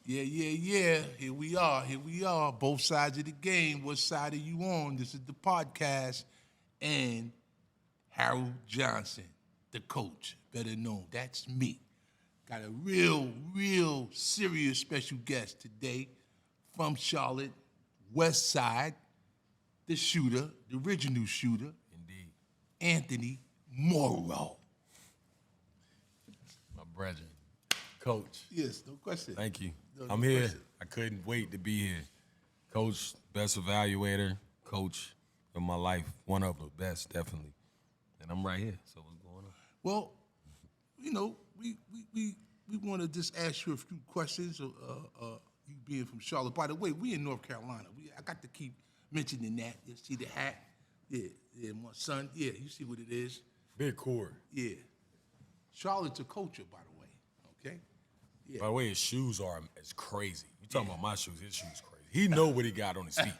Yeah. Here we are. Both sides of the game. What side are you on? This is the podcast. And Harold Johnson, the coach, better known. That's me. Got a real serious special guest today from Charlotte, West Side, the shooter, the original shooter. Indeed. Anthony Morrow. My brethren. Coach. Yes, no question. Thank you. No I'm here. question. I couldn't wait to be here. Coach, best evaluator, coach of my life. One of the best, definitely. And I'm right here. So what's going on? Well, we want to just ask you a few questions. You being from Charlotte. By the way, we in North Carolina. I got to keep mentioning that. You see the hat? Yeah, my son. Yeah, you see what it is? Big cord. Yeah. Charlotte's a culture, by the way. Okay? Yeah. By the way, his shoes are crazy. You talking about my shoes? His shoes crazy. He know what he got on his feet.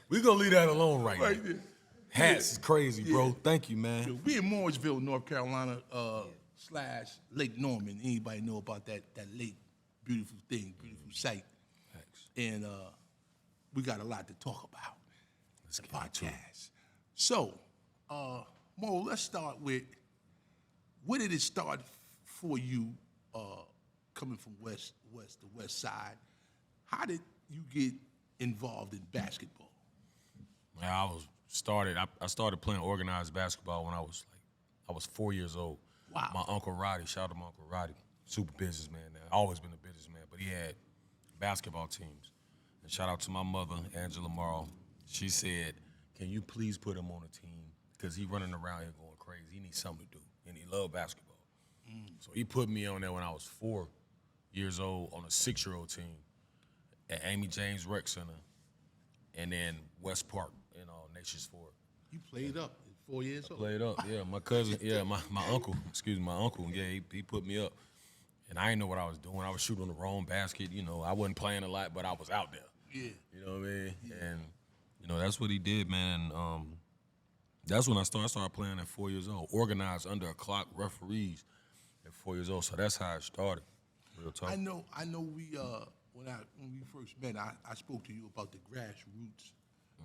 We gonna leave that alone right now. There. Hats is crazy, bro. Yeah. Thank you, man. So we in Mooresville, North Carolina, / Lake Norman. Anybody know about that lake? Beautiful thing, beautiful sight. Thanks. And we got a lot to talk about. Let's the get into it. podcast. So, Mo, let's start with, where did it start for you coming from the west side? How did you get involved in basketball? Man, I started playing organized basketball when I was 4 years old. Wow. My Uncle Roddy, shout out to my Uncle Roddy, super businessman now. Always been a businessman, but he had basketball teams. And shout out to my mother, Angela Morrow. She said, can you please put him on a team? Because he running around here going crazy. He needs something to do, and he loved basketball. So he put me on there when I was 4 years old on a 6-year-old team at Amy James Rec Center, and then West Park in Nations Ford. You played up at 4 years old? Played up, yeah. My cousin, my uncle, yeah, he put me up. And I didn't know what I was doing. I was shooting the wrong basket. I wasn't playing a lot, but I was out there. Yeah. You know what I mean? Yeah. And, that's what he did, man. That's when I started playing at 4 years old, organized under a clock, referees at 4 years old. So that's how it started. Real talk. I know. We when we first met, I spoke to you about the grassroots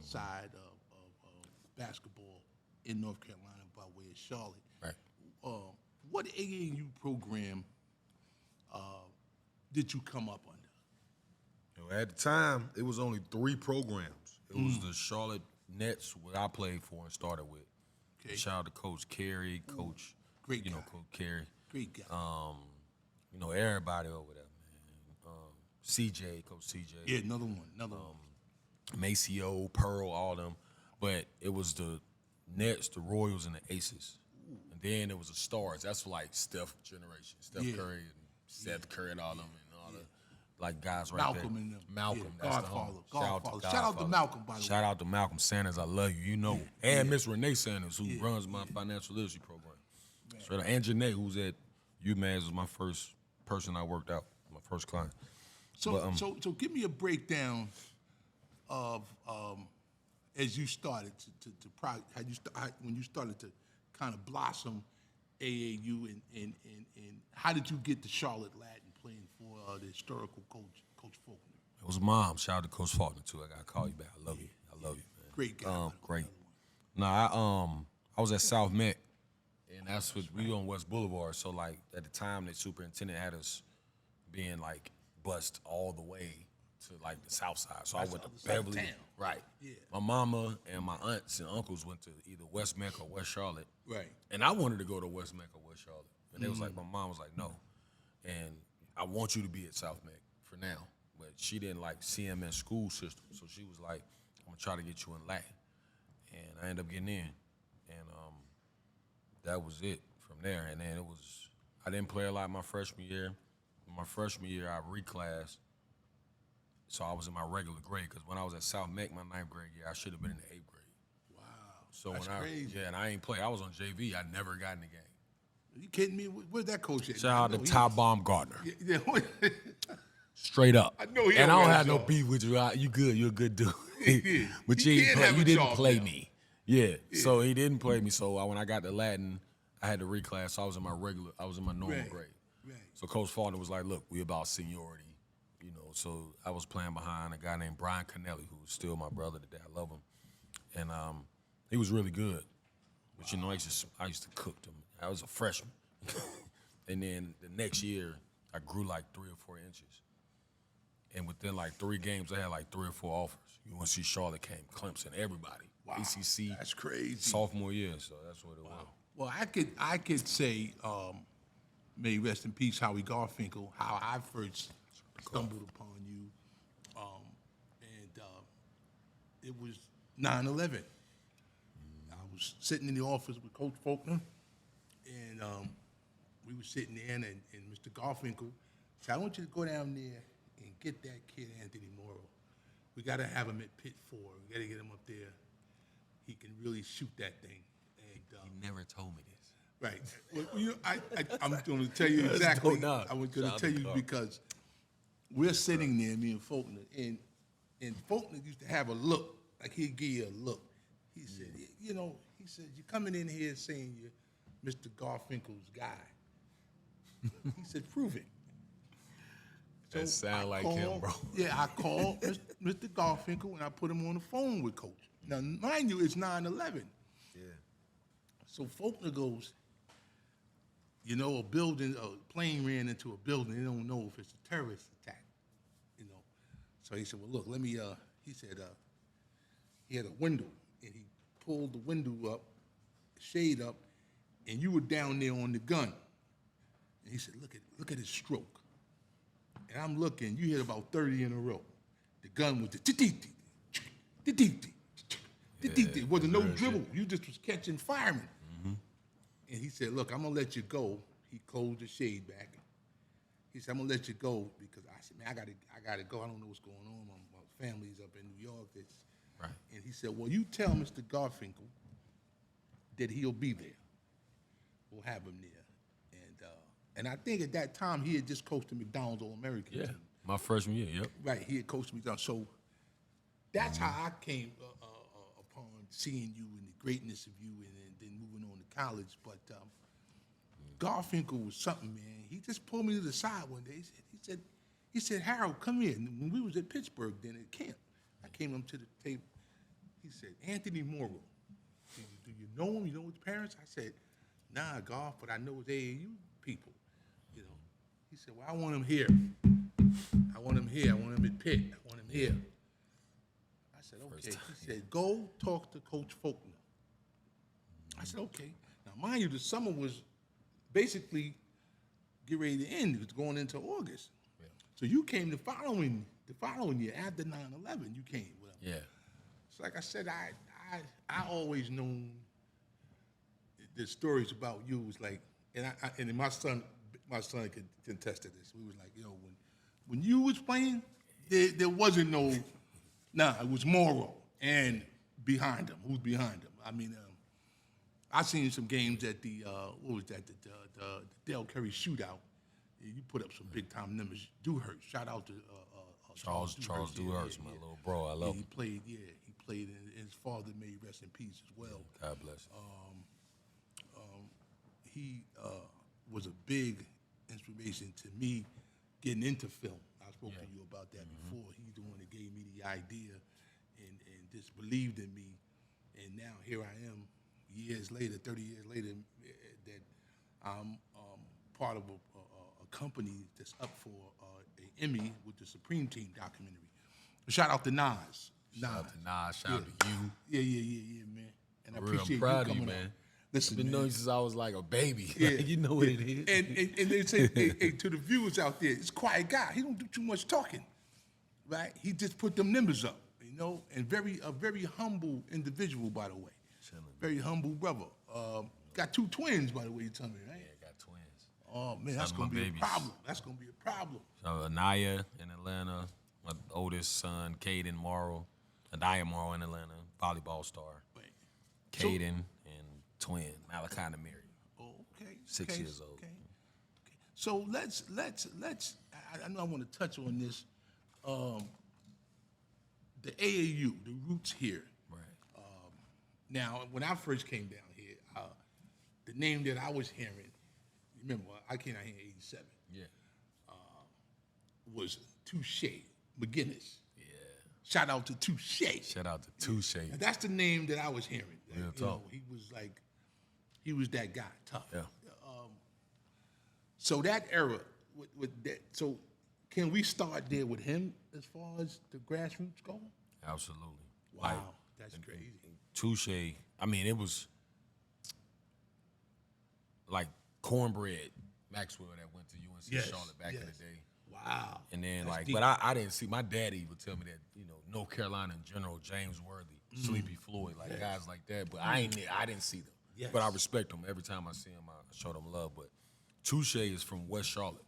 side of basketball in North Carolina by way of Charlotte. Right. What AAU program did you come up under? At the time, it was only 3 programs. It was the Charlotte Nets, what I played for and started with. Okay. Shout out to Coach Carey, Coach, Great guy. Coach Carey. Great guy. Everybody over there, man. CJ, Coach CJ. Yeah, another one. Maceo, Pearl, all them. But it was the Nets, the Royals, and the Aces. And then it was the Stars. That's like Steph generation. Steph Curry and Seth Curry and all them and all the guys right Malcolm there. and them. Malcolm, Yeah, that's Godfather. the homie. Shout out to Malcolm, by the way. Shout out to Malcolm Sanders, I love you. And Miss Renee Sanders, who runs my financial literacy program. Straight up. And Janae, who's at UMass, was my first person I worked out, my first client. So give me a breakdown of as you started when you started to kind of blossom AAU and how did you get to Charlotte Latin playing for the historical Coach Faulkner? It was Mom. Shout out to Coach Faulkner too. I gotta call you back. I love you. I love you, man. Great guy. Great. No, I was at South Met, and that's what we on West Boulevard. So at the time, the superintendent had us being bust all the way to the South Side. So I went to Beverly. Right. Yeah. My mama and my aunts and uncles went to either West Mecca or West Charlotte. Right. And I wanted to go to West Mecca or West Charlotte. And they was my mom was like, no. And I want you to be at South Mecca for now. But she didn't like CMS school system. So she was like, I'm going to try to get you in Latin. And I ended up getting in. And that was it from there. And then I didn't play a lot my freshman year. My freshman year, I reclassed. So I was in my regular grade, because when I was at South Mech, my 9th grade year, I should have been in the 8th grade. Wow. So That's crazy. And I ain't play. I was on JV. I never got in the game. Are you kidding me? Where's that coach at? Shout out to Ty Baumgartner. Yeah. Straight up. I know he and I don't don't got have no y'all. beef with you. You good. You're a good dude. But He can't have you a didn't job play now. me. Yeah. So he didn't play me. So when I got to Latin, I had to reclass. So I was in my normal grade. Right. So Coach Faulkner was like, look, we about seniority. You know, so I was playing behind a guy named Brian Connelly, who's still my brother today. I love him, and he was really good. But you know, I used to cook them. I was a freshman, and then the next year I grew like 3 or 4 inches, and within like 3 games I had like 3 or 4 offers. UNC Charlotte came, Clemson, everybody. Wow, ACC. that's crazy. Sophomore year, so that's what it was. Well, I could say, may he rest in peace, Howie Garfinkel, how I first stumbled upon you, and it was 9/11. I was sitting in the office with Coach Faulkner, and we were sitting there, and Mr. Garfinkel said, "I want you to go down there and get that kid Anthony Morrow. We got to have him at Pit 4. We got to get him up there. He can really shoot that thing." And He never told me this. right. Well, you know, I'm going to tell you exactly. dope. I was going to tell you because we're sitting there, me and Faulkner, and Faulkner used to have a look, like he'd give you a look. He said, you know, he said, "You're coming in here saying you're Mr. Garfinkel's guy." He said, "Prove it." That sound like him, bro. Yeah, I called Mr. Garfinkel and I put him on the phone with Coach. Now, mind you, it's 9/11. Yeah. So Faulkner goes, you know, a plane ran into a building. They don't know if it's a terrorist attack, you know. So he said, "Well, look, let me," he said, he had a window, and he pulled the window up, shade up, and you were down there on the gun. And he said, look at his stroke. And I'm looking, you hit about 30 in a row. The gun was it wasn't no dribble. You just was catching firemen. Mm-hmm. And he said, "Look, I'm gonna let you go." He closed the shade back. He said, "I'm gonna let you go," because I said, "Man, I gotta go. I don't know what's going on. My family's up in New York." Right. And he said, "Well, you tell Mr. Garfinkel that he'll be there. We'll have him there." And I think at that time he had just coached the McDonald's All-American Yeah. team. My freshman year, yep. Right, he had coached me down. So that's how I came upon seeing you and the greatness of you, and then moving on to college. But Garfinkel was something, man. He just pulled me to the side one day. He said, "Harold, come here." And when we was at Pittsburgh then at camp, I came up to the table. He said, "Anthony Morrow. Do you know him? You know his parents?" I said, "Nah, Garf, but I know his AAU people." You know, he said, "Well, I want him here. I want him here. I want him at Pitt. I want him here." I said, "Okay." He said, "Go talk to Coach Faulkner." I said, "Okay." Now, mind you, the summer was basically get ready to end. It was going into August. Yeah. So you came the following year after 9/11. You came with him. Yeah. So like I said, I always known the stories about you was like, and my son could attest to this. We was like, yo, when you was playing, there wasn't no, it was Morrow and behind him. Who's behind him? I mean, I seen some games at the what was that? The Dale Curry shootout. You put up some big time numbers. Dewhurst, shout out to Charles Dewhurst, my little bro. I love him. He played, and his father may rest in peace as well. God bless him. He was a big inspiration to me getting into film. I spoke to you about that before. He's the one that gave me the idea and just believed in me. And now here I am, 30 years later, that I'm part of a company that's up for an Emmy with the Supreme Team documentary. Shout out to Nas. Shout out to Nas. Shout out to you. Yeah, man. And I Real, appreciate I'm proud you of you, coming man. on. Listen, I've been man. knowing you since I was like a baby. Yeah. You know what it is. And they say, hey, to the viewers out there, he's a quiet guy. He don't do too much talking, right? He just put them numbers up, you know, and a very humble individual, by the way. Chilling. Very humble brother. Got 2 twins, by the way, you tell me, right? Yeah, got twins. Oh, man, that's going to be a problem. That's going to be a problem. So Anaya in Atlanta, my oldest son, Caden Morrow. Anaya Morrow in Atlanta, volleyball star. Right. Caden and twin, Malachi and Amiri. Oh, okay. 6 okay, years old. Okay. So let's. I know I want to touch on this. The AAU, the roots here. Right. Now, when I first came down here, the name that I was hearing, remember, I came out here in '87. Yeah. Was Touche McGinnis. Yeah. Shout out to Touche. Shout out to Touche. And that's the name that I was hearing. Real You talk. know, he was that guy, tough. Yeah. So that era, with that, so can we start there with him as far as the grassroots go? Absolutely. Wow, that's crazy. Touche, I mean, it was like Cornbread Maxwell that went to UNC Charlotte back in the day. Wow. And then That's like, deep. but I didn't see, my daddy would tell me that, you know, North Carolina in general, James Worthy, Sleepy Floyd, like guys like that, but I didn't see them. Yes. But I respect them. Every time I see them, I show them love. But Touche is from West Charlotte.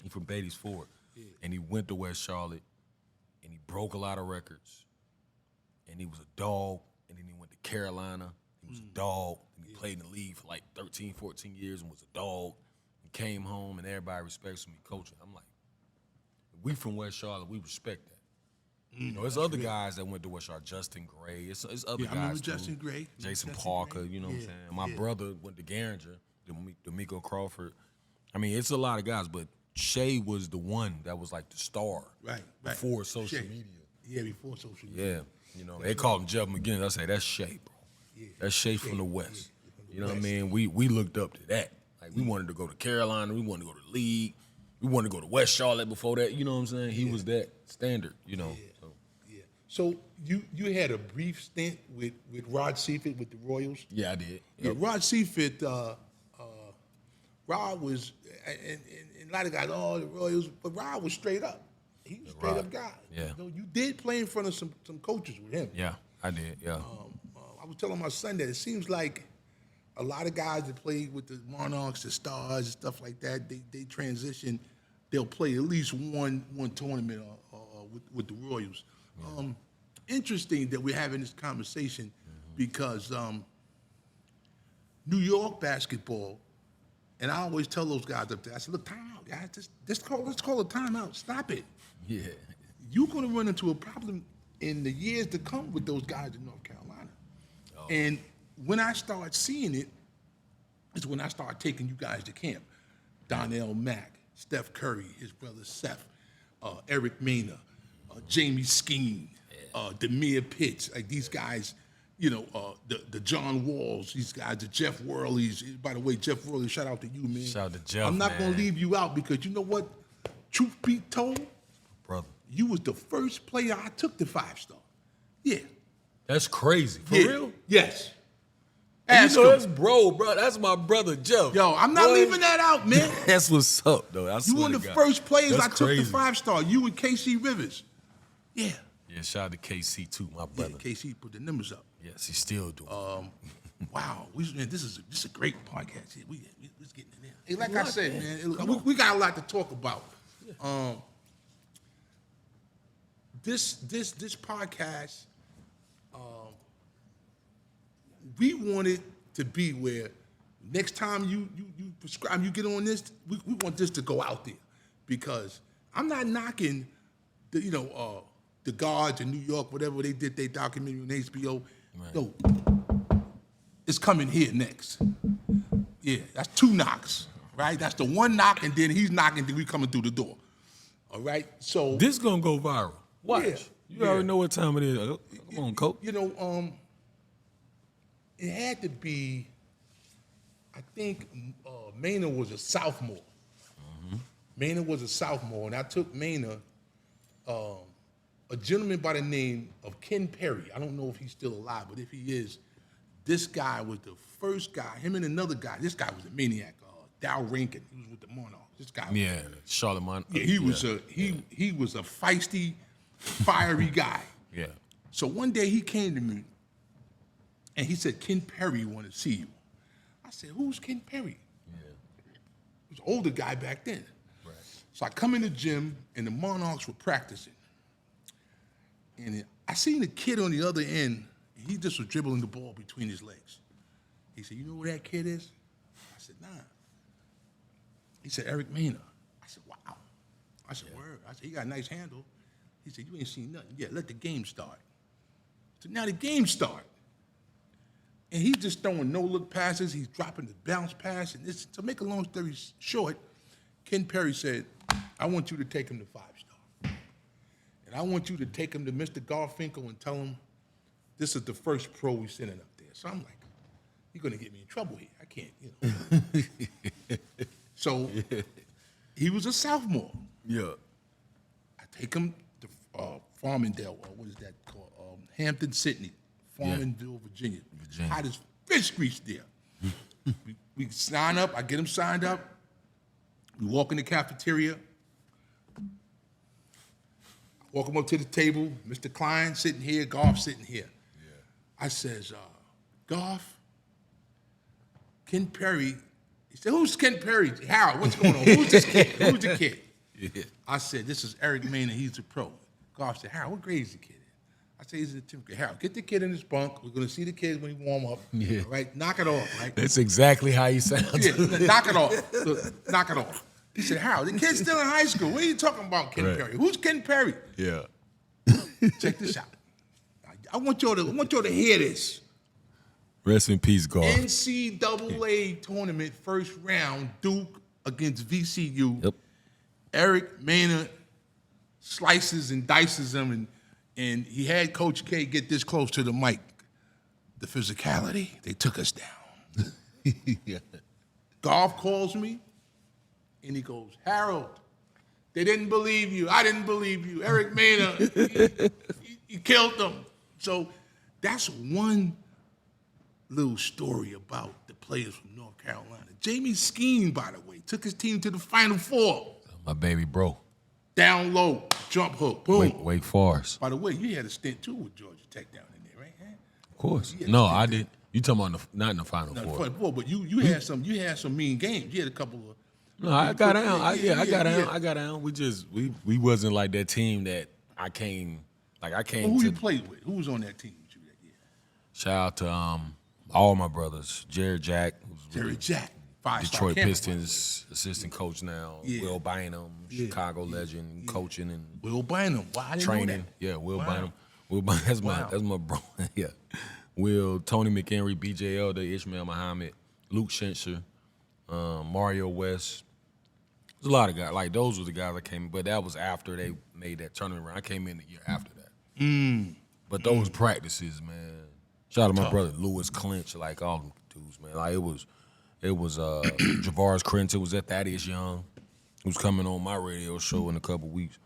He's from Beatty's Ford. Yeah. And he went to West Charlotte, and he broke a lot of records. And he was a dog, and then he went to Carolina. He was a dog, and he played in the league for like 13, 14 years and was a dog. And came home, and everybody respects him. He coaching. I'm like, we from West Charlotte, we respect that. You know, there's other guys that went to West Charlotte. Justin Gray. It's other guys I remember too. Justin Gray. Jason Justin Parker. Gray. You know what I'm saying? My brother went to Garinger. D'Amico Crawford. I mean, it's a lot of guys, but Shea was the one that was like the star. Right. Before social Shea. media. Yeah, before social media. Yeah. You know, they called him Jeff McGinnis. I say, that's Shea, bro. Yeah. That's Shea from the West. from the You know what I West. mean? We looked up to that. Like, we wanted to go to Carolina. We wanted to go to the league. We wanted to go to West Charlotte before that. You know what I'm saying? He was that standard, you know. So. Yeah. So you had a brief stint with Rod Seifert with the Royals. Yeah, I did. Yeah, Rod Seifert, Rod was, and a lot of guys, the Royals, but Rod was straight up. He was a straight up guy. Yeah. You know, you did play in front of some coaches with him. Yeah, I did, yeah. I was telling my son that it seems like a lot of guys that played with the Monarchs, the Stars, and stuff like that, they transition, they'll play at least one tournament with the Royals. Yeah. Interesting that we're having this conversation because New York basketball, and I always tell those guys up there, I said, look, time out, guys. Let's call a timeout. Stop it. Yeah. You're going to run into a problem in the years to come with those guys in North Carolina. Oh. And when I start seeing it, is when I start taking you guys to camp. Donnell Mack, Steph Curry, his brother Seth, Eric Mena, Jamie Skeen, Demir Pitts, like these guys, you know, the John Walls, these guys, the Jeff Worleys. By the way, Jeff Worley, shout out to you, man. Shout out to Jeff, I'm not going to leave you out because you know what? Truth be told, brother, you was the first player I took to 5-star. Yeah. That's crazy. For real? Yes. And you know, that's bro. That's my brother, Jeff. Yo, I'm not leaving that out, man. That's what's up, though. You one of the first players that's I took crazy. to 5-star. You and KC Rivers. Yeah. Yeah, shout out to KC, too, my brother. Yeah, KC put the numbers up. Yes, he's still doing it. Wow. This is a great podcast. Yeah, we're getting in there. Hey, like I said, man, we got a lot to talk about. Yeah. This podcast, we want it to be where next time you prescribe, you get on this, we want this to go out there because I'm not knocking the guards in New York, whatever they did, their documentary on HBO. Right. No, it's coming here next. Yeah, that's 2 knocks, right? That's the 1 knock, and then he's knocking, then we coming through the door. All right, so this gonna go viral. Watch. Yeah, you already know what time it is. Come on, coach. You know, it had to be. I think Maynard was a sophomore. Mm-hmm. Maynard was a sophomore, and I took Maynard. A gentleman by the name of Ken Perry. I don't know if he's still alive, but if he is, this guy was the first guy. Him and another guy. This guy was a maniac. Dow Rankin. He was with the Monarchs. This guy. Yeah, Charlotte Mon. Yeah, he was a feisty, fiery guy. Yeah. So one day he came to me, and he said, "Ken Perry want to see you." I said, "Who's Ken Perry?" Yeah. He was an older guy back then. Right. So I come in the gym, and the Monarchs were practicing. And I seen a kid on the other end, and he just was dribbling the ball between his legs. He said, "You know who that kid is?" I said, "Nah." He said, "Eric Mena." I said, "Wow." I said, "Word." I said, "He got a nice handle." He said, "You ain't seen nothing. Yeah, let the game start." So now the game start. And he's just throwing no-look passes. He's dropping the bounce pass. And this, to make a long story short, Ken Perry said, "I want you to take him to 5-star." I want you to take him to Mr. Garfinkel and tell him this is the first pro we sending up there. So I'm like, you're going to get me in trouble here. I can't, So he was a sophomore. Yeah. I take him to Farmingdale, what is that called? Hampton Sydney, Farmingdale, Virginia. Hot as fish grease there. we sign up. I get him signed up. We walk in the cafeteria. Walk him up to the table. Mr. Klein sitting here, Goff sitting here. Yeah. I says, Goff, Ken Perry. He said, who's Ken Perry? Harold, what's going on? Who's this kid? Who's the kid? Yeah. I said, this is Eric Maynard. He's a pro. Goff said, Harold, what grade is the kid in? I said, he's in the 10th grade. Harold, get the kid in his bunk. We're going to see the kids when he warm up. Yeah. Right? Knock it off. Right? That's exactly how he sounds. Yeah, knock it off. Look, knock it off. He said, Harold, the kid's still in high school. What are you talking about, Ken Perry? Who's Ken Perry? Yeah. Check this out. I want y'all to hear this. Rest in peace, Goff. NCAA tournament first round, Duke against VCU. Yep. Eric Maynard slices and dices them, and he had Coach K get this close to the mic. The physicality, they took us down. Yeah. Goff calls me, and he goes, Harold, they didn't believe you. I didn't believe you. Eric Maynard, he killed them. So that's one little story about the players from North Carolina. Jamie Skeen, by the way, took his team to the Final Four. My baby bro. Down low, jump hook, boom. Wake Forest. By the way, you had a stint too with Georgia Tech down in there, right? Of course. No, I did. You talking about not in the Final Four? But you had some mean games. You had a couple of. No, I got down. I got down. We wasn't like that team that I came. Like I came. Well, who you played with? Who was on that team with you that year? Shout out to all my brothers. Jared Jack. Detroit Pistons assistant coach now. Yeah. Will Bynum, Chicago legend, coaching and Will Bynum. Wow, I didn't know that. Yeah, Will Bynum. Will Bynum. That's my bro. Yeah. Will, Tony McHenry, B.J. Elder, Ishmael Muhammad, Luke Schencher, Mario West. There's a lot of guys. Like those were the guys that came, but that was after they made that tournament run. I came in the year after that. But those practices, man. Shout out to my brother Lewis Clinch, like all them dudes, man. Like it was Javaris Krentz. It was at Thaddeus Young, who's coming on my radio show in a couple weeks.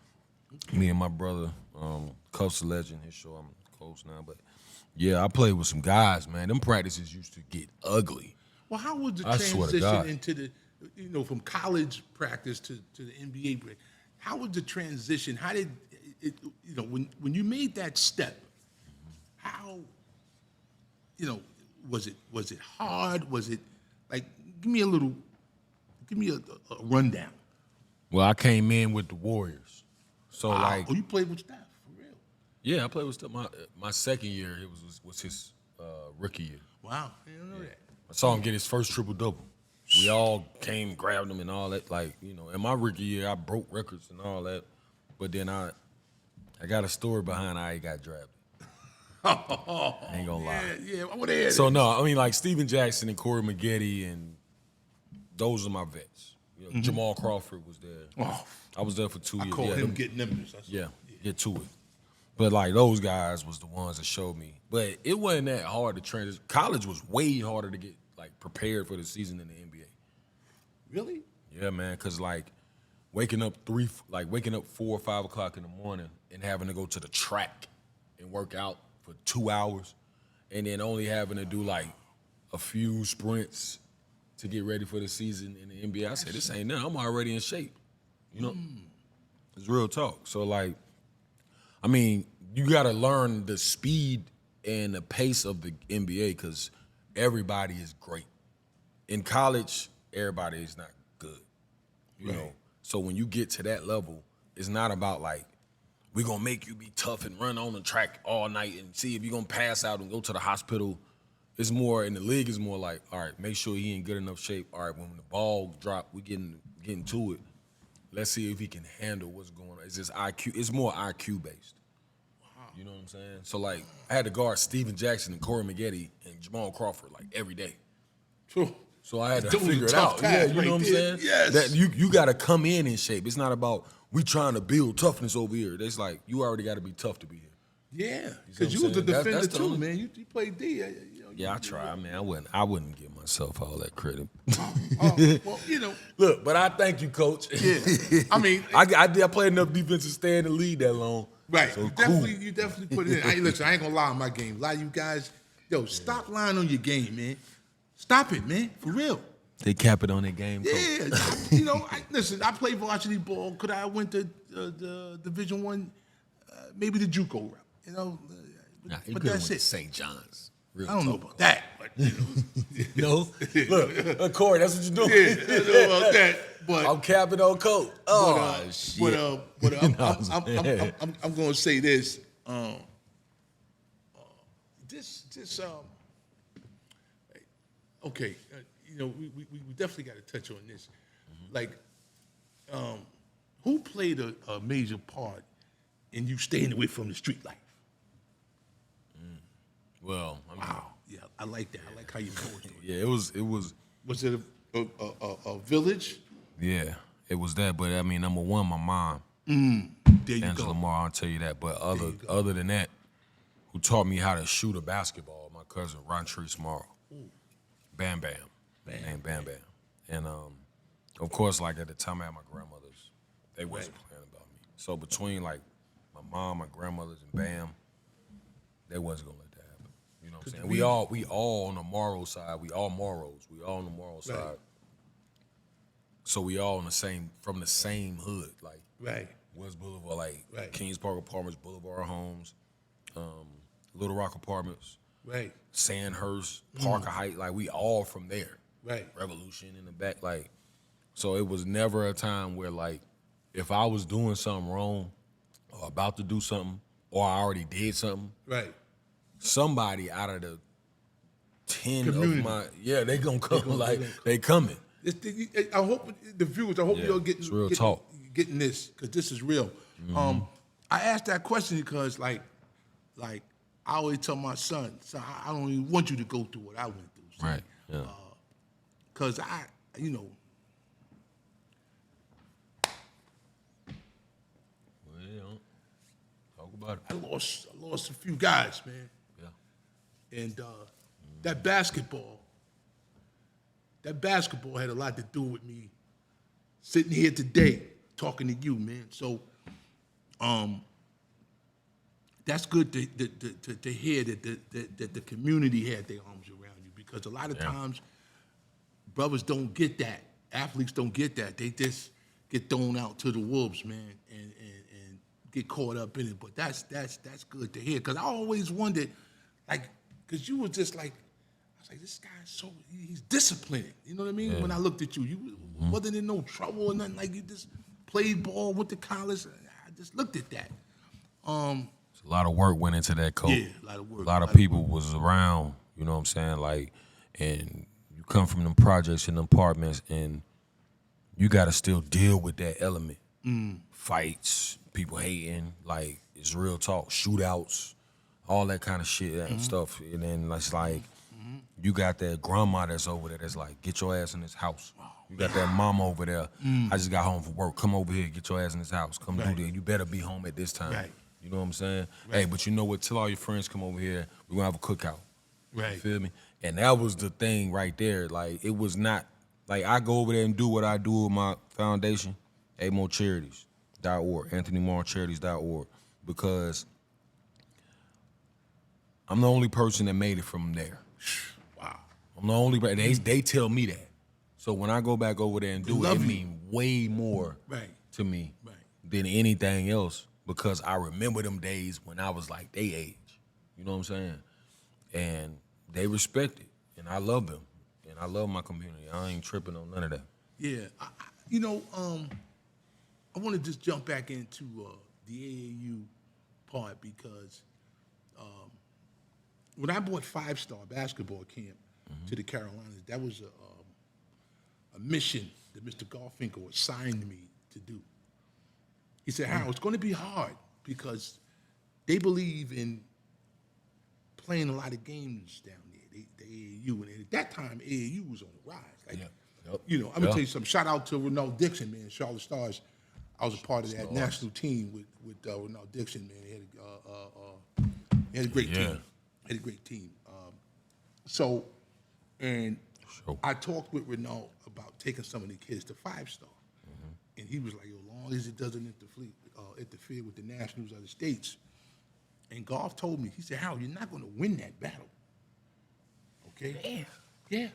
Me and my brother, Charlotte Legend, his show. I'm close now, but yeah, I played with some guys, man. Them practices used to get ugly. Well, how was the transition into the, from college practice to the NBA break? How was the transition? How did it, when you made that step? How, was it hard? Was it like? Give me a rundown. Well, I came in with the Warriors, so you played with Steph for real? Yeah, I played with Steph. My second year was his rookie year. Wow, I didn't know that. I saw him get his first triple-double. We all came, grabbed him and all that. Like, in my rookie year, I broke records and all that. But then I got a story behind how he got drafted. I ain't gonna lie. Yeah, I want to hear So, no, I mean, like Steven Jackson and Corey Maggette, and those are my vets. Jamal Crawford was there. Oh, I was there for 2 years. I call him getting numbers. Get to it. But, like, those guys was the ones that showed me. But it wasn't that hard to transition. College was way harder to get, prepared for the season than the NBA. Really? Yeah, man, because, waking up 4 or 5 o'clock in the morning and having to go to the track and work out for 2 hours and then only having to do, a few sprints to get ready for the season in the NBA. I said, this ain't nothing. I'm already in shape. It's real talk. So, you got to learn the speed and the pace of the NBA because everybody is great. In college, everybody is not good. You know? So when you get to that level, it's not about we're going to make you be tough and run on the track all night and see if you're going to pass out and go to the hospital. It's more, in the league, it's more all right, make sure he in good enough shape. All right, when the ball drop, we getting to it. Let's see if he can handle what's going on. It's just IQ. It's more IQ based. Wow. You know what I'm saying? So I had to guard Steven Jackson and Corey Maggette and Jamal Crawford every day. True. So I had to That was a figure it tough out. task Yeah, you right know what I'm there. saying? Yes. That you got to come in shape. It's not about we trying to build toughness over here. It's like you already got to be tough to be here. Yeah, see because what you I'm was the saying? That's defender the too, only- man. You played D. Yeah, I try, man. I wouldn't give myself all that credit. Well, Look, but I thank you, Coach. Yeah. I mean, I played enough defense to stay in the lead that long. right. So you definitely put it in. Listen, I ain't gonna lie on my game. A lot of you guys, stop lying on your game, man. Stop it, man. For real. They cap it on their game, Coach. Yeah. Listen, I played varsity ball. Could I went to the Division One, maybe the JUCO route? Nah, he but could've that's went to it. St. John's. Real I don't know talk. about that, but No, look, Corey, that's what you're doing. yeah, I don't know about that. But I'm capping on Coach. Oh shit! I'm going to say this. Okay, we definitely got to touch on this. Like, who played a major part in you staying away from the street life? Well, I mean, Wow, yeah, I like that. I like how you go into it. yeah, it was. Was it a village? Yeah, it was that. But I mean, number one, my mom, There you Angela go. Morrow, I'll tell you that. But other than that, who taught me how to shoot a basketball? My cousin Rontrice Morrow. Bam Bam. Named Bam Bam. And of course, like at the time I had my grandmothers, they wasn't playing about me. So between like my mom, my grandmothers, and Bam, they wasn't gonna let that happen. You know what I'm saying? We all on the Morrow side. We all Morrows. We all on the Morrow side. So we all from the same hood, like Right. West Boulevard, like Right. Kings Park Apartments, Boulevard Homes, Little Rock Apartments, Right. Sandhurst, Parker Heights, like we all from there. Right. Revolution in the back, like, so it was never a time where like, if I was doing something wrong or about to do something or I already did something, Right. somebody out of the 10 Community. of my, they gonna come, they coming. I hope the viewers. I hope Yeah, you're it's real talk. getting this because this is real. I asked that question because, like I always tell my son, I don't even want you to go through what I went through. son. Right, yeah. Because Well, talk about it. I lost a few guys, man, Yeah. and that basketball had a lot to do with me sitting here today talking to you, man. So, that's good to hear that the community had their arms around you because a lot of times brothers don't get that. Athletes don't get that. They just get thrown out to the wolves, man, and get caught up in it. But that's good to hear because I always wondered, like, because you were just like, I was like, this guy's he's disciplined. You know what I mean? When I looked at you, you wasn't in no trouble or nothing. Like you just played ball, went to college. I just looked at that. A lot of work went into that, Coach. Yeah, a lot of work. A lot of people was around, you know what I'm saying? Like, and you come from them projects and them apartments, and you got to still deal with that element. Fights, people hating, like, it's real talk, shootouts, all that kind of shit and stuff. And then it's like, you got that grandma that's over there that's like, get your ass in this house. You got that mama over there, I just got home from work, come over here, get your ass in this house, come do this. You better be home at this time. Right. You know what I'm saying? Hey, but you know what? Tell all your friends come over here. We're gonna have a cookout. Right. You feel me? And that was the thing right there. Like, it was not like I go over there and do what I do with my foundation, AMOCharities.org, AnthonyMorrowCharities.org, because I'm the only person that made it from there. Wow. I'm the only. They tell me that. So when I go back over there and do it, it means way more to me than anything else. Because I remember them days when I was like they age. You know what I'm saying? And they respect it. And I love them. And I love my community. I ain't tripping on none of that. Yeah. I want to just jump back into the AAU part because when I bought 5-star basketball camp to the Carolinas, that was a mission that Mr. Garfinkel assigned me to do. He said, Harold, it's going to be hard because they believe in playing a lot of games down there. the AAU, and at that time AAU was on the rise. Like, Yep. you know, I'm gonna tell you something. Shout out to Ronald Dixon, man. Charlotte Stars. I was a part of that national team with Ronald Dixon, man. He had a great team. Had a great team. So, and I talked with Ronald about taking some of the kids to 5-star, and he was like, "As long as it doesn't interfere with the nationals of the states." And Golf told me, he said, "Harold, you're not going to win that battle." Okay. Yeah.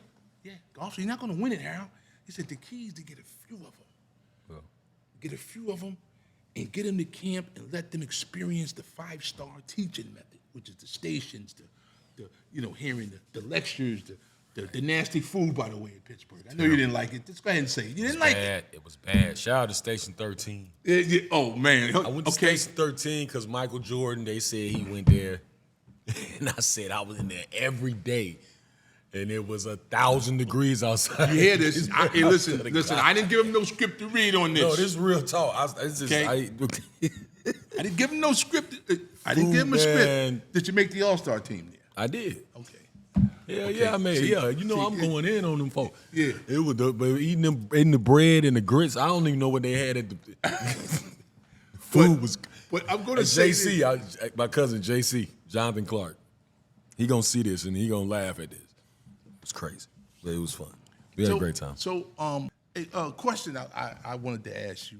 Golf said, "You're not going to win it, Harold." He said, "The key is to get a few of them. Get a few of them and get them to camp and let them experience the 5-star teaching method, which is the stations, the hearing the lectures, the nasty food, by the way, in Pittsburgh. I know you didn't like it. Just go ahead and say it. You didn't like it. It was bad. Shout out to Station 13. Oh, man. I went to Station 13 because Michael Jordan, they said he went there. And I said I was in there every day. And it was 1,000 degrees outside. You hear this? Hey, listen. I didn't give him no script to read on this. No, this is real talk. I didn't give him no script. I didn't give him a script. Did you make the All-Star team there? I did. Okay. Yeah, I made. I'm going in on them folks. Yeah. It was but eating the bread and the grits. I don't even know what they had at the food was. But I'm going to say JC, my cousin JC, Jonathan Clark. He gonna see this and he gonna laugh at this. It was crazy, but it was fun. We had a great time. So, a question I wanted to ask you: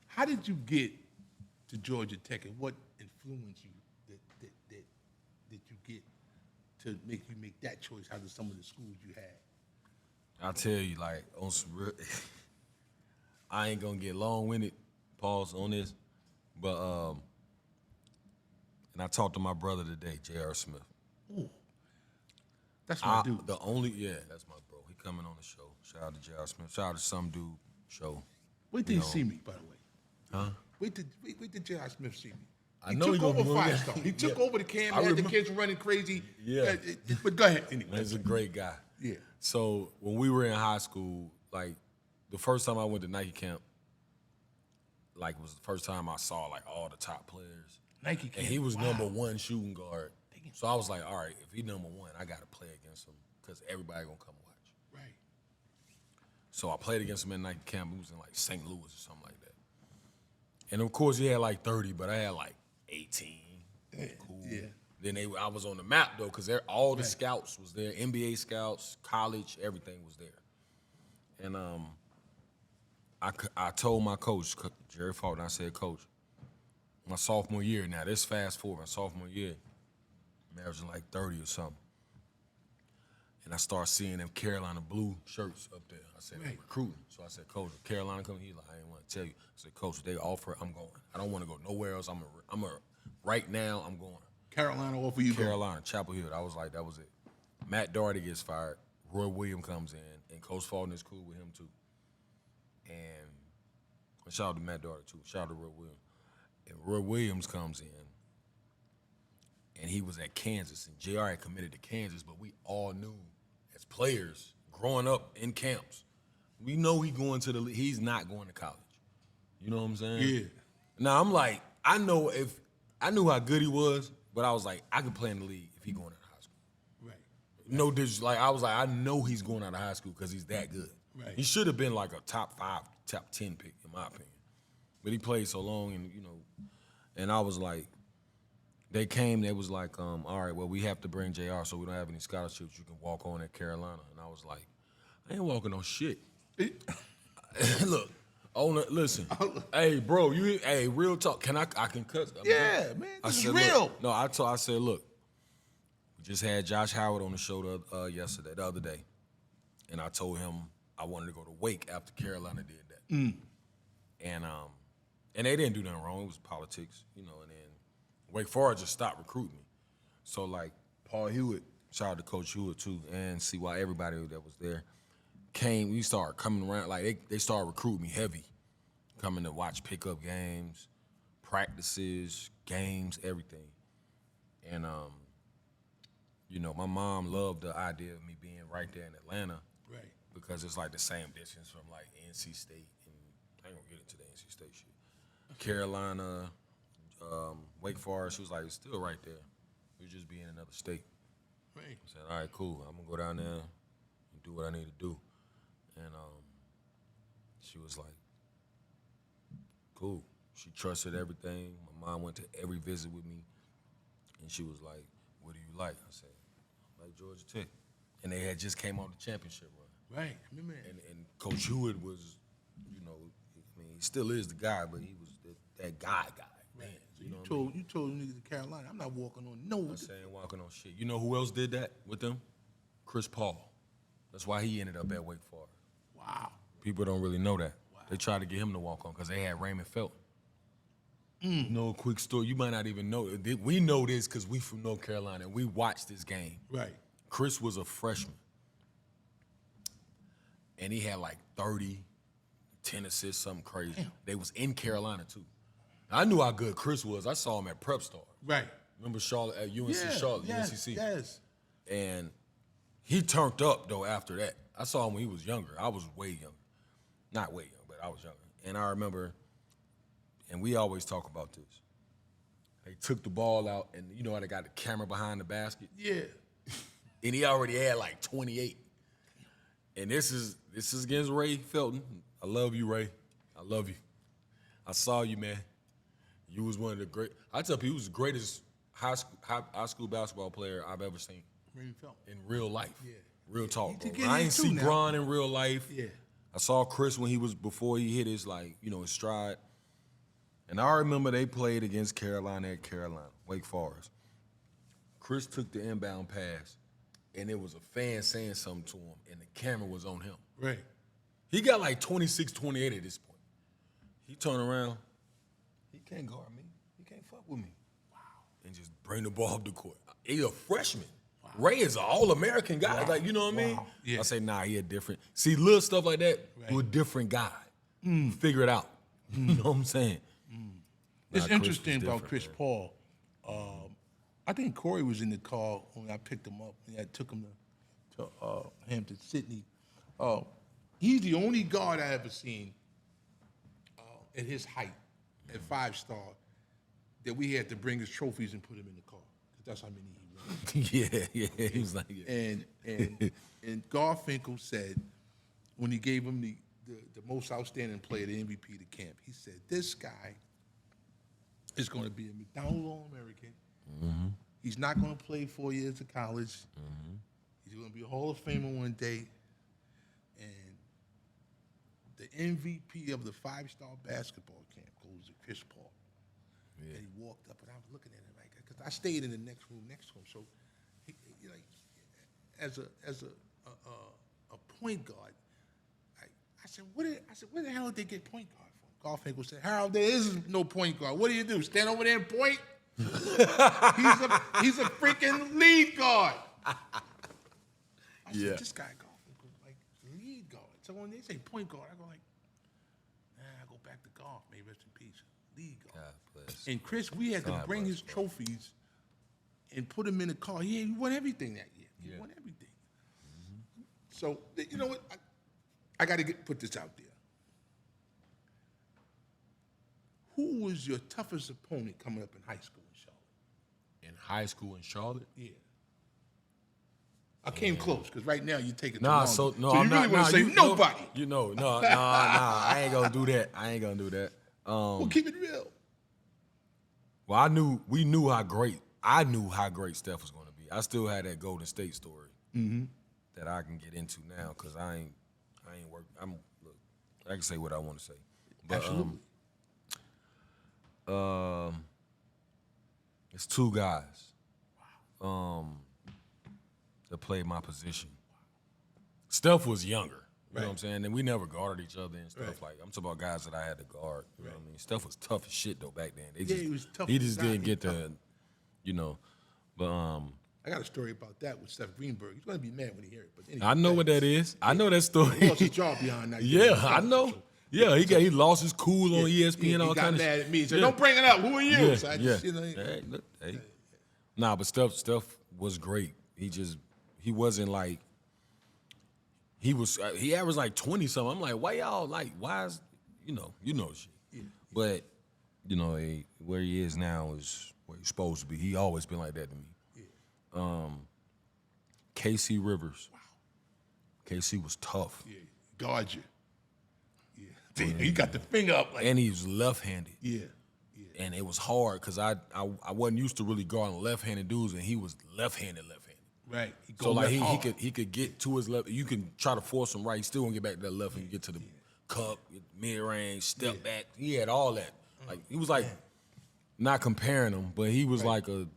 how did you get to Georgia Tech, and what influenced you that you get to make that choice out of some of the schools you had? I'll tell you, like, on some real, I ain't gonna get long-winded, pause on this, but and I talked to my brother today, J.R. Smith. Ooh, that's my dude. That's my bro. He coming on the show. Shout out to J.R. Smith. Shout out to Some Dude Show. Wait till you see me, by the way. Huh? Wait till J.R. Smith see me. I know he took over 5-star. He Yeah. took over the camp, had the kids running crazy. Yeah. But go ahead anyway. He's a great guy. Yeah. So when we were in high school, like the first time I went to Nike camp, like it was the first time I saw like all the top players. Nike camp. And he was number 1 shooting guard. So I was like, all right, if he's number 1, I got to play against him because everybody going to come watch. Right. So I played against him at Nike camp. It was in like St. Louis or something like that. And of course, he had like 30, but I had like 18. Cool. Yeah. Then I was on the map though, because all the scouts was there, NBA scouts, college, everything was there. And I told my coach, Jerry Faulkner, I said, "Coach, my sophomore year now, this fast forward, my sophomore year, I'm averaging like 30 or something. And I start seeing them Carolina blue shirts up there. I said, I'm recruiting. So I said, "Coach, if Carolina coming," he's like, "I didn't want to tell you." I said, "Coach, if they offer it, I'm going. I don't want to go nowhere else. Right now, I'm going." Carolina offer you Carolina, Chapel Hill. I was like, that was it. Matt Doherty gets fired. Roy Williams comes in, and Coach Faulkner is cool with him too. And shout out to Matt Doherty too. Shout out to Roy Williams. And Roy Williams comes in, and he was at Kansas, and JR had committed to Kansas, but we all knew as players growing up in camps, we know he's not going to college. You know what I'm saying? Yeah. Now I'm like, I knew how good he was, but I was like, I could play in the league if he going out of high school. Right. No, I was like, I know he's going out of high school because he's that good. Right. He should have been like a top 5, top 10 pick, in my opinion. But he played so long, and I was like, they was like, all right, well, we have to bring JR, so we don't have any scholarships. You can walk on at Carolina. And I was like, I ain't walking on shit. Look. Listen, hey, bro, real talk. I can cut? Yeah, man, this is real. Look, no, I said, look, we just had Josh Howard on the show the other day, and I told him I wanted to go to Wake after Carolina did that. And they didn't do nothing wrong. It was politics, and then Wake Forest just stopped recruiting me. So, like, Paul Hewitt, shout out to Coach Hewitt, too, and see why everybody that was there we started coming around, like they started recruiting me heavy, coming to watch pickup games, practices, games, everything. And, my mom loved the idea of me being right there in Atlanta. Right. Because it's like the same distance from like NC State, and I ain't gonna get into the NC State shit. Carolina, Wake Forest. She was like, it's still right there. We'll just be in another state. Right. I said, all right, cool. I'm gonna go down there and do what I need to do. And she was like, cool. She trusted everything. My mom went to every visit with me, and she was like, what do you like? I said, I like Georgia Tech. And they had just came on the championship run. Right. Remember that. And Coach Hewitt was, you know, I mean, he still is the guy, but he was that guy. Man, So you know you told niggas in Carolina, I'm not walking on no. I ain't walking on shit. You know who else did that with them? Chris Paul. That's why he ended up at Wake Forest. Wow. People don't really know that. Wow. They tried to get him to walk on because they had Raymond Felton. You know, a quick story. You might not even know. We know this because we from North Carolina and we watched this game. Right. Chris was a freshman. And he had like 30, 10 assists, something crazy. Damn. They was in Carolina too. I knew how good Chris was. I saw him at Prep Star. Right. Remember Charlotte at UNC Charlotte, yes, UNCC? Yes. And he turned up though after that. I saw him when he was younger. I was way younger. Not way young, but I was younger. And I remember, and we always talk about this. They took the ball out, and you know how they got the camera behind the basket? Yeah. And he already had like 28. And this is against Ray Felton. I love you, Ray. I love you. I saw you, man. You was one of the great. I tell people, he was the greatest high school basketball player I've ever seen. Ray Felton. In real life. Yeah. Real talk, bro. He I ain't see now. Bron in real life. Yeah. I saw Chris when before he hit his, his stride. And I remember they played against Carolina at Carolina, Wake Forest. Chris took the inbound pass, and it was a fan saying something to him, and the camera was on him. Right. He got like 26, 28 at this point. He turned around. He can't guard me. He can't fuck with me. Wow. And just bring the ball up the court. He's a freshman. Wow. Ray is an all-American guy. Wow. Like, you know what I mean? Yeah. I say, nah, he a different. See, little stuff like that, you're a different guy. Figure it out. You know what I'm saying? It's interesting about Chris Paul. I think Corey was in the car when I picked him up. I took him to Hampton, Sydney. He's the only guard I ever seen at his height, at 5-star, that we had to bring his trophies and put him in the car. That's how many he won. yeah. He was like, yeah. And Garfinkel said, when he gave him the most outstanding player, the MVP of the camp, he said, this guy is going to be a McDonald's All-American. Mm-hmm. He's not going to play 4 years of college. Mm-hmm. He's going to be a Hall of Famer one day. And the MVP of the 5-star basketball camp goes to Chris Paul. Yeah. And he walked up, and I was looking at him like, because I stayed in the next room next to him. So, he like, as a point guard, I said, where the hell did they get point guard from? Garfinkel said, Harold, there is no point guard. What do? Stand over there and point? he's a freaking lead guard. I said, this guy Garfinkel, like, lead guard. So when they say point guard, I go like, I go back to golf. May rest in peace. Lead guard. God bless. And Chris, we had to bring his trophies and put him in the car. He won everything that year. He won everything. Mm-hmm. So, you know what? I got to put this out there. Who was your toughest opponent coming up in high school in Charlotte? In high school in Charlotte? Yeah. I came close because right now you're taking nah, too long. so no, so you I'm really not. want to say nobody. Nah. I ain't gonna do that. Well, keep it real. Well, we knew how great. I knew how great Steph was gonna be. I still had that Golden State story that I can get into now because I ain't work. Look, I can say what I want to say. But, Absolutely. It's two guys that played my position. Steph was younger. You know what I'm saying? And we never guarded each other and stuff. Like, I'm talking about guys that I had to guard. You know what I mean? Steph was tough as shit, though, back then. He was tough. He just didn't get the, but I got a story about that with Steph Greenberg. He's going to be mad when he hears it. But anyway, I know what that is. I know that story. He lost his jaw behind that. Yeah, I know. Yeah, he lost his cool on ESPN, all kind of shit. He got mad at me. He said, don't bring it up. Who are you? Yeah, So I yeah. just, Hey. Nah, but Steph was great. He wasn't like, he averaged like 20-something. I'm like, why y'all, like, why is, you know shit. Yeah. But where he is now is where he's supposed to be. He always been like that to me. Yeah. KC Rivers. Wow. KC was tough. Yeah, guard you. Yeah. Damn, he got the finger up like. And he was left-handed. Yeah. And it was hard because I wasn't used to really guarding left-handed dudes, and he was left-handed. Right. So like he could get to his left. You can try to force him right. He still won't get back to that left and get to the cup, mid-range, step back. He had all that. Like he was like not comparing him, but he was like on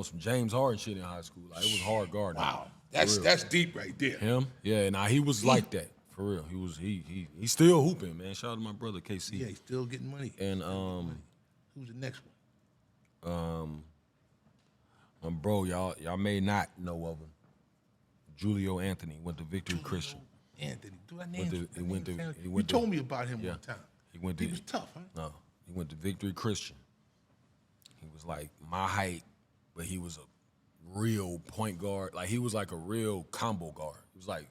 some James Harden shit in high school. Like it was hard guarding. Wow. That's deep right there. Him? Yeah, nah, he was like that. For real. He's still hooping, man. Shout out to my brother KC. Yeah, he's still getting money. And who's the next one? Bro, y'all may not know of him. Julio Anthony went to Victory Christian. Anthony, do I name him? You told me about him one time. He was tough, huh? No, he went to Victory Christian. He was like my height, but he was a real point guard. Like he was like a real combo guard. He was like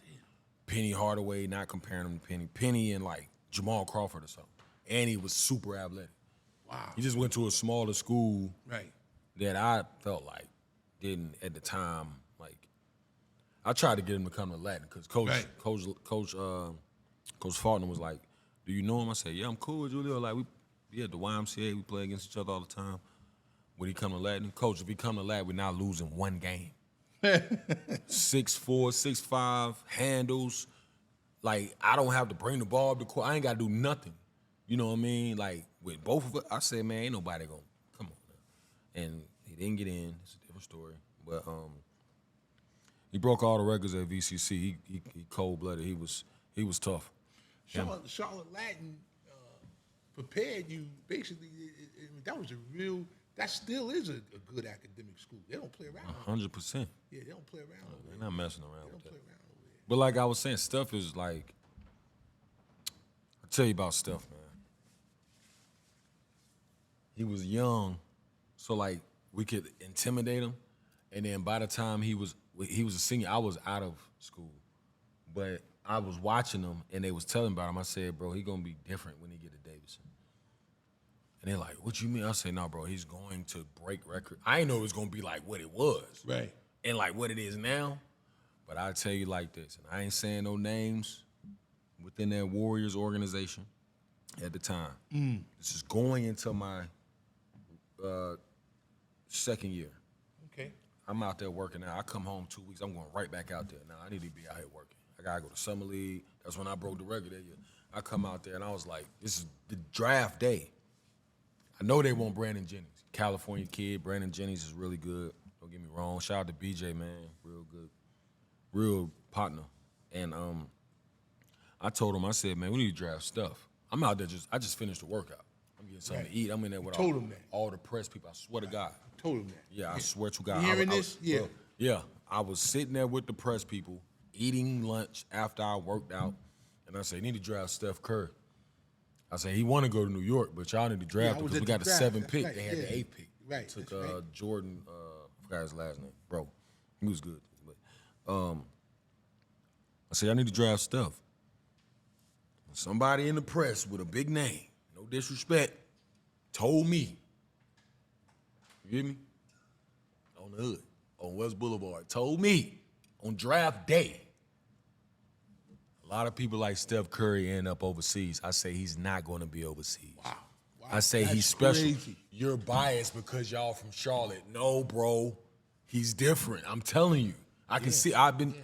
Penny Hardaway, not comparing him to Penny and like Jamal Crawford or something. And he was super athletic. Wow. He just went to a smaller school that I felt like didn't at the time. Like I tried to get him to come to Latin because Coach Faulkner was like, "Do you know him?" I said, "Yeah, I'm cool with Julio. Like we at the YMCA, we play against each other all the time. Would he come to Latin? Coach, if he come to Latin, we're not losing one game. 6'4", 6'5", handles. Like I don't have to bring the ball up the court. I ain't got to do nothing. You know what I mean? Like with both of us, I said, man, ain't nobody gonna come on now. And he didn't get in. It's a different story. But he broke all the records at VCC. He cold-blooded. He was tough. Charlotte Legend prepared you basically. That still is a good academic school. They don't play around. 100%. Yeah, they don't play around. They're not messing around with that. Play around over there. But like I was saying, Steph is like, I'll tell you about Steph, man. He was young, so like we could intimidate him, and then by the time he was a senior, I was out of school, but I was watching him, and they was telling about him. I said, bro, he gonna be different when he get to Davidson. And they're like, what you mean? I said, no, bro, he's going to break record. I didn't know it was gonna be like what it was, right, and like what it is now. But I tell you like this, and I ain't saying no names within that Warriors organization at the time. This is going into my second year. Okay. I'm out there working out. I come home 2 weeks. I'm going right back out there. Now I need to be out here working. I gotta go to summer league. That's when I broke the record that year. I come out there and I was like, this is the draft day. I know they want Brandon Jennings. California kid. Brandon Jennings is really good. Don't get me wrong. Shout out to BJ, man. Real good. Real partner. And I told him, I said, man, we need to draft stuff. I'm out there I just finished the workout. I'm getting something to eat. I'm in there with all the press people. I swear to God. Told him that. Yeah, I swear to God. You hearing this? Yeah. Yeah. I was sitting there with the press people, eating lunch after I worked out, and I said, you need to draft Steph Curry. I said, he want to go to New York, but y'all need to draft him because we got the 7th pick. Right. They had the 8th pick. Right. Took Jordan, I forgot his last name. Bro, he was good. But I said, I need to draft Steph. Somebody in the press with a big name, no disrespect, told me, you hear me? On the hood, on West Boulevard, told me on draft day, a lot of people like Steph Curry end up overseas. I say he's not going to be overseas. Wow. I say he's special. Crazy. You're biased because y'all from Charlotte. No, bro, he's different. I'm telling you. I can see. I've been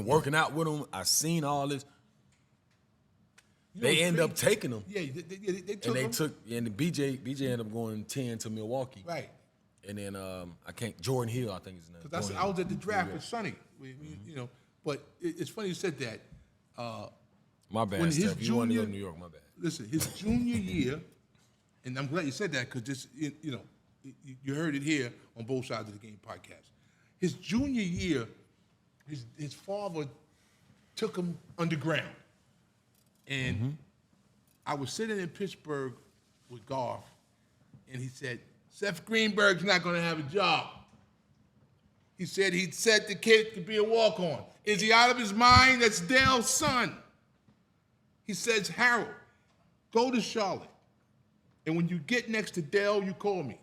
working out with him. I've seen all this. They end up taking him. Yeah, they took him. And BJ ended up going 10 to Milwaukee. Right. And then Jordan Hill, I think his name. Because I was at the draft with Sonny, you know. But it's funny you said that. My bad, Steph. You want to go to New York, my bad. Listen, his junior year, and I'm glad you said that because this, you heard it here on both sides of the game podcast. His junior year, his father took him underground. And I was sitting in Pittsburgh with Garth, and he said, Seth Greenberg's not going to have a job. He said he'd set the kid to be a walk-on. Is he out of his mind? That's Dale's son. He says, Harold, go to Charlotte. And when you get next to Dale, you call me.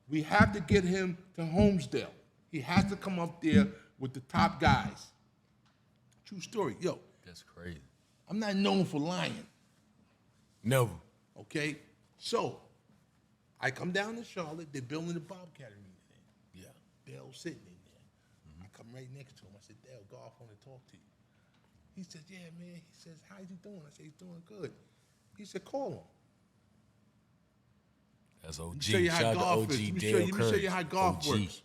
We have to get him to Holmesdale. He has to come up there with the top guys. True story. Yo. That's crazy. I'm not known for lying. Never. Okay? So, I come down to Charlotte. They're building the Bobcat Arena. Yeah. Dale's sitting in there. I come right next to him. I said, Dale, Golf want to talk to you. He said, yeah, man. He says, how's he doing? I said, he's doing good. He said, call him. That's OG. Let me show you how golf is. Let me show you how golf works.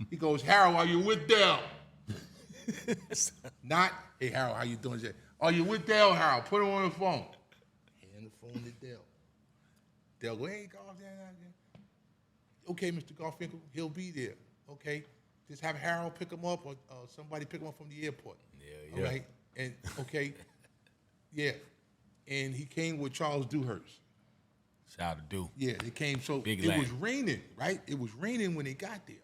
He goes, Harold, are you with Dale? Not, hey, Harold, how you doing? He said, are you with Dale, Harold? Put him on the phone. Hand the phone to Dale. Dale go, hey, Golf. Okay, Mr. Garfinkel, he'll be there. Okay, just have Harold pick him up or somebody pick him up from the airport. Yeah. All right, and okay, yeah. And he came with Charles Dewhurst. Shout out to Do. Yeah, they came. So Big it lad. was raining, right? It was raining when they got there,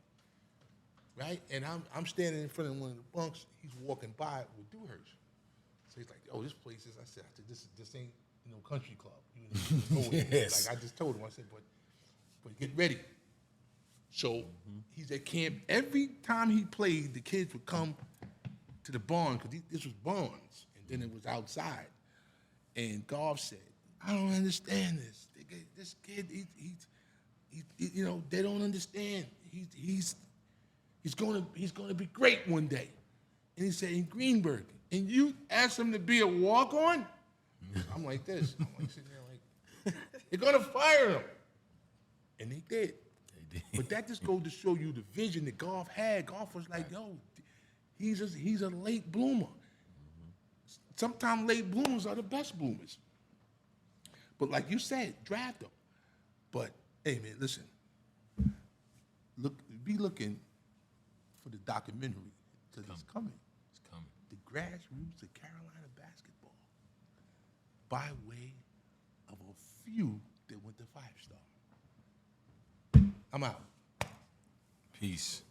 right? And I'm standing in front of one of the bunks. He's walking by with Dewhurst. So he's like, "Oh, this place is." I said, "This ain't country club." Yes. Like I just told him. I said, "But get ready." So he's at camp. Every time he played, the kids would come to the barn because this was barns, and then it was outside. And Golf said, "I don't understand this. This kid, they don't understand. He's gonna be great one day." And he said, "In Greenberg, and you asked him to be a walk-on?" I'm like this. I'm like sitting there like, they're gonna fire him, and they did. But that just goes to show you the vision that Golf had. Golf was like, yo, he's a late bloomer. Sometimes late bloomers are the best bloomers. But like you said, draft them. But hey, man, listen. Be looking for the documentary because it's coming. It's coming. The grassroots of Carolina basketball by way of a few that went to 5-star. I'm out. Peace.